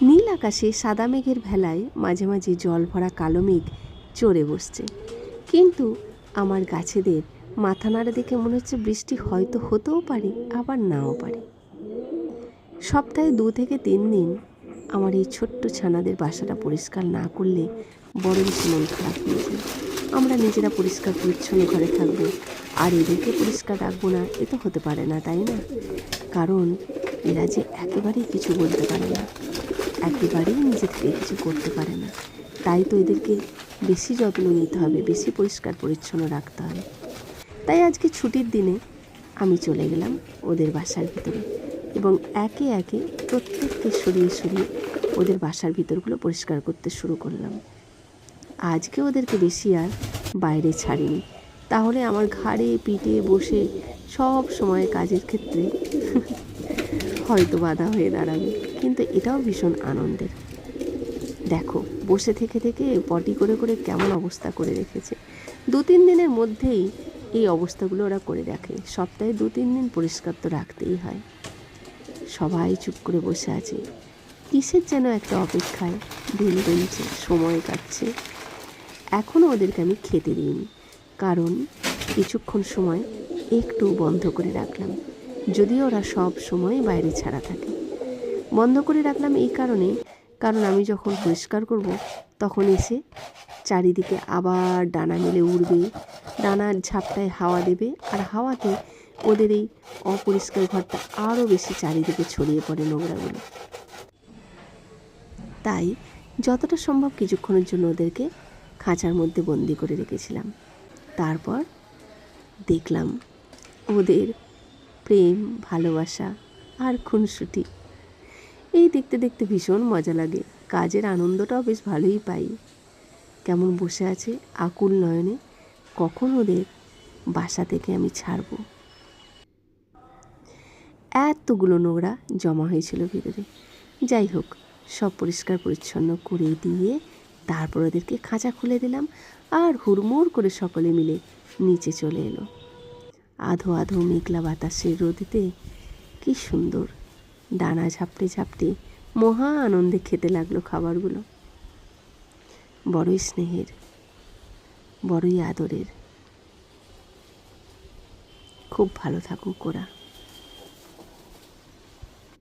নীল আকাশে সাদা মেঘের ভেলায় মাঝে মাঝে জল ভরা কালো মেঘ চড়ে বসছে, কিন্তু আমার গাছেদের মাথা নাড়া দেখে মনে হচ্ছে বৃষ্টি হয়তো হতেও পারে, আবার নাও পারে। সপ্তাহে 2 থেকে 3 দিন আমার এই ছোট্ট ছানাদের বাসাটা পরিষ্কার না করলে বড় বেশি মন খারাপ হয়ে যায়। আমরা নিজেরা পরিষ্কার পরিচ্ছন্ন ঘরে থাকবো আর এদেরকে পরিষ্কার রাখবো না, এ তো হতে পারে না, তাই না? কারণ এরা যে একেবারেই কিছু বলতে পারে না, একেবারেই নিজে থেকে কিছু করতে পারে না। তাই তো এদেরকে বেশি যত্ন নিতে হবে, বেশি পরিষ্কার পরিচ্ছন্ন রাখতে হবে। তাই আজকে ছুটির দিনে আমি চলে গেলাম ওদের বাসার ভিতরে এবং একে একে প্রত্যেককে সরিয়ে সরিয়ে ওদের বাসার ভিতরগুলো পরিষ্কার করতে শুরু করলাম। আজকে ওদেরকে বেশি আর বাইরে ছাড়িনি, তাহলে আমার ঘাড়ে পিঠে বসে সব সময় কাজের ক্ষেত্রে হয়তো বাধা হয়ে দাঁড়াবে, কিন্তু এটাও ভীষণ আনন্দের। দেখো, বসে থেকে থেকে পটি করে করে কেমন অবস্থা করে রেখেছে। 2-3 দিনের মধ্যেই এই অবস্থাগুলো ওরা করে রাখে। সপ্তাহে 2-3 দিন পরিষ্কার তো রাখতেই হয়। সবাই চুপ করে বসে আছে, কিসের যেন একটা অপেক্ষায় দিন গুনছে, সময় কাটছে। এখনও ওদেরকে আমি খেতে দিইনি, কারণ কিছুক্ষণ সময় একটু বন্ধ করে রাখলাম। যদিও ওরা সব সময় বাইরে ছাড়া থাকে, বন্ধ করে রাখলাম এই কারণে, কারণ আমি যখন পরিষ্কার করব তখন এসে চারিদিকে আবার ডানা মেলে উড়বে, ডানার ঝাপটায় হাওয়া দেবে, আর হাওয়াতে ওদের এই অপরিষ্কার ঘরটা আরও বেশি চারিদিকে ছড়িয়ে পড়ে নোংরাগুলো। তাই যতটা সম্ভব কিছুক্ষণের জন্য ওদেরকে খাঁচার মধ্যে বন্দি করে রেখেছিলাম। তারপর দেখলাম ওদের প্রেম, ভালোবাসা আর খুনসুটি। এই দেখতে দেখতে ভীষণ মজা লাগে, কাজের আনন্দটাও বেশ ভালোই পাই। কেমন বসে আছে আকুল নয়নে, কখন ওদের বাসা থেকে আমি ছাড়ব। এতগুলো নোংরা জমা হয়েছিল ভিতরে। যাই হোক, সব পরিষ্কার পরিচ্ছন্ন করে দিয়ে তারপর ওদেরকে খাঁচা খুলে দিলাম, আর হুড়মুড় করে সকলে মিলে নিচে চলে এলো। আধো আধো মেঘলা বাতাসের রোদেতে কি সুন্দর ডানা ঝাপটে ঝাপটে মহা আনন্দে খেতে লাগলো খাবারগুলো। বড়ই স্নেহের, বড়ই আদরের। খুব ভালো থাকুক ওরা।